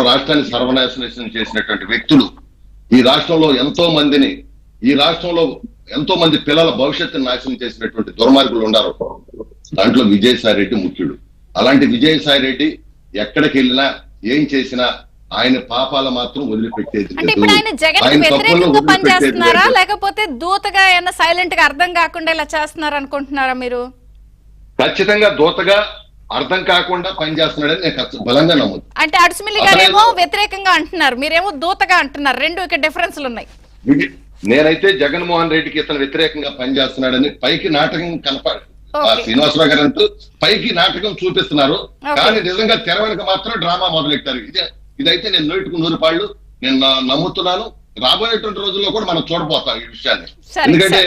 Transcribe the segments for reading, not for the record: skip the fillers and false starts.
రాష్ట్రాన్ని సర్వనాశనం చేసినటువంటి వ్యక్తులు ఈ రాష్ట్రంలో ఎంతో మంది పిల్లల భవిష్యత్తును నాశనం చేసినటువంటి దుర్మార్గులు ఉన్నారు. దాంట్లో విజయసాయి రెడ్డి ముఖ్యుడు. అలాంటి విజయసాయి రెడ్డి ఎక్కడికి వెళ్ళినా ఏం చేసినా ఆయన పాపాలు మాత్రం వదిలిపెట్టేది పనిచేస్తున్నారా లేకపోతే దూతగా ఏమన్నా సైలెంట్ గా అర్థం కాకుండా ఇలా చేస్తున్నారు అనుకుంటున్నారా మీరు? ఖచ్చితంగా దూతగా అర్థం కాకుండా పనిచేస్తున్నాడని నేను బలంగా నమ్ముతాను. అంటే అడుసుమిల్లి గారేమో వ్యతిరేకంగా అంటున్నారు, మీరేమో దూతగా అంటున్నారు. రెండు ఇక్కడ డిఫరెన్స్లు ఉన్నాయి. నేనైతే జగన్మోహన్ రెడ్డికి ఇతను వ్యతిరేకంగా పనిచేస్తున్నాడని పైకి నాటకం కనపాలి. శ్రీనివాసరావు గారు అంటూ పైకి నాటకం చూపిస్తున్నారు, కానీ నిజంగా తెర వెనుక మాత్రం డ్రామా మొదలెట్టారు. ఇదైతే నేను 100కు 100 నేను నమ్ముతున్నాను. రాబోయేటువంటి రోజుల్లో కూడా మనం చూడబోతాం ఈ విషయాన్ని. ఎందుకంటే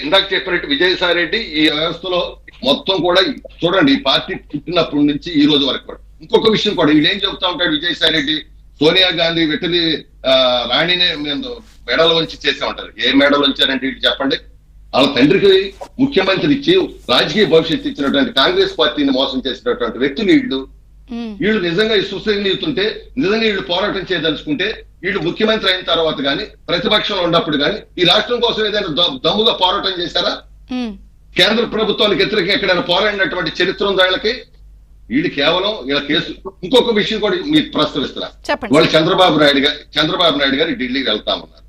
ఇందాక చెప్పినట్టు విజయసాయి రెడ్డి ఈ వ్యవస్థలో మొత్తం కూడా చూడండి, ఈ పార్టీ పుట్టినప్పటి నుంచి ఈ రోజు వరకు కూడా. ఇంకొక విషయం కూడా వీళ్ళు ఏం చెబుతా ఉంటాడు విజయసాయి రెడ్డి, సోనియా గాంధీ వెటలి రాణినే మేము మెడలు వంచి చేసే ఉంటారు. ఏ మెడలు వంచారంటే వీళ్ళు చెప్పండి. వాళ్ళ తండ్రికి ముఖ్యమంత్రి ఇచ్చి రాజకీయ భవిష్యత్తు ఇచ్చినటువంటి కాంగ్రెస్ పార్టీని మోసం చేసినటువంటి వ్యక్తులు వీళ్ళు నిజంగా సుసంగీతుంటే, నిజంగా వీళ్ళు పోరాటం చేయదలుచుకుంటే వీళ్ళు ముఖ్యమంత్రి అయిన తర్వాత గాని ప్రతిపక్షంలో ఉన్నప్పుడు గాని ఈ రాష్ట్రం కోసం ఏదైనా దమ్ముగా పోరాటం చేశారా? కేంద్ర ప్రభుత్వానికి వ్యతిరేకంగా ఎక్కడైనా పోరాడినటువంటి చరిత్ర ఉందా వీళ్ళకి? వీళ్ళు కేవలం వీళ్ళ కేసు. ఇంకొక విషయం కూడా మీకు ప్రస్తావిస్తున్నా. వాళ్ళు చంద్రబాబు నాయుడు గారు ఢిల్లీకి వెళ్తామన్నారు.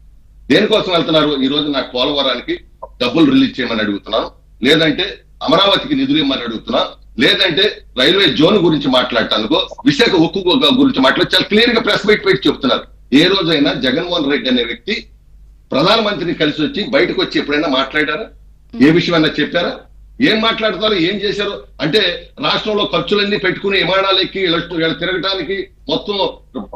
దేనికోసం వెళ్తున్నారు? ఈ రోజు నాకు పోలవరానికి డబ్బులు రిలీజ్ చేయమని అడుగుతున్నాను, లేదంటే అమరావతికి నిధులు ఇమ్మని అడుగుతున్నా, లేదంటే రైల్వే జోన్ గురించి మాట్లాడటానికో విశాఖ ఉక్కు గురించి మాట్లాడి చాలా క్లియర్ గా ప్రెస్ మీట్ పెట్టి చెప్తున్నారు. ఏ రోజైనా జగన్మోహన్ రెడ్డి అనే వ్యక్తి ప్రధానమంత్రిని కలిసి వచ్చి బయటకు వచ్చి ఎప్పుడైనా మాట్లాడారా? ఏ విషయమైనా చెప్పారా? ఏం మాట్లాడతారు, ఏం చేశారు? అంటే రాష్ట్రంలో ఖర్చులన్నీ పెట్టుకుని విమానాలు ఎక్కి వీళ్ళ తిరగటానికి మొత్తం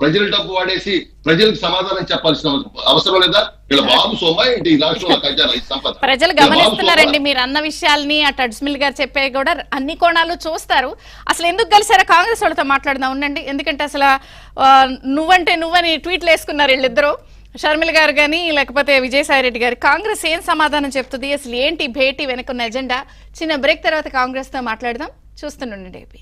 ప్రజల డబ్బు వాడేసి ప్రజలకు సమాధానం చెప్పాల్సిన అవసరం లేదా? వీళ్ళ బాబు సోమా ఏంటి ఈ రాష్ట్రంలో ఖజానా ఈ సంపద? ప్రజలు గమనిస్తున్నారండి మీరు అన్న విషయాల్ని. అటు అడ్స్మిల్ గారు చెప్పే కూడా అన్ని కోణాలు చూస్తారు. అసలు ఎందుకు కలిసారా కాంగ్రెస్ వాళ్ళతో మాట్లాడదాం ఉండండి. ఎందుకంటే అసలు నువ్వంటే నువ్వని ట్వీట్లు వేసుకున్నారు వీళ్ళిద్దరూ, షర్మిల గారు కానీ లేకపోతే విజయసాయి రెడ్డి గారు. కాంగ్రెస్ ఏం సమాధానం చెప్తుంది, అసలు ఏంటి భేటీ వెనుకున్న ఎజెండా? చిన్న బ్రేక్ తర్వాత కాంగ్రెస్ తో మాట్లాడదాం. చూస్తుండండి ఏపీ.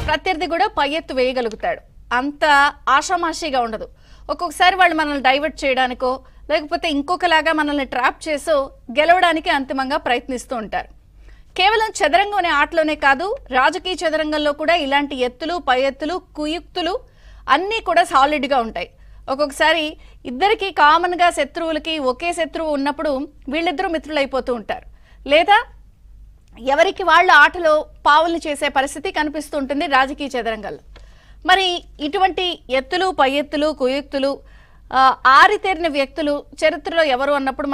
ప్రత్యర్థి కూడా పై ఎత్తు వేయగలుగుతాడు, అంత ఆషామాషిగా ఉండదు. ఒక్కొక్కసారి వాళ్ళు మనల్ని డైవర్ట్ చేయడానికో లేకపోతే ఇంకొకలాగా మనల్ని ట్రాప్ చేసో గెలవడానికి అంతిమంగా ప్రయత్నిస్తూ ఉంటారు. కేవలం చదరంగం అనే ఆటలోనే కాదు, రాజకీయ చదరంగంలో కూడా ఇలాంటి ఎత్తులు పై ఎత్తులు కుయుక్తులు అన్నీ కూడా సాలిడ్గా ఉంటాయి. ఒక్కొక్కసారి ఇద్దరికి కామన్గా శత్రువులకి ఒకే శత్రువు ఉన్నప్పుడు వీళ్ళిద్దరూ మిత్రులు అయిపోతూ ఉంటారు, లేదా ఎవరికి వాళ్ళ ఆటలో పావుల్ని చేసే పరిస్థితి కనిపిస్తూ ఉంటుంది రాజకీయ చదరంగంలో. మరి ఇటువంటి ఎత్తులు పై ఎత్తులు కుయుక్తులు ఆరితేరిన వ్యక్తులు చరిత్రలో ఎవరు అన్నప్పుడు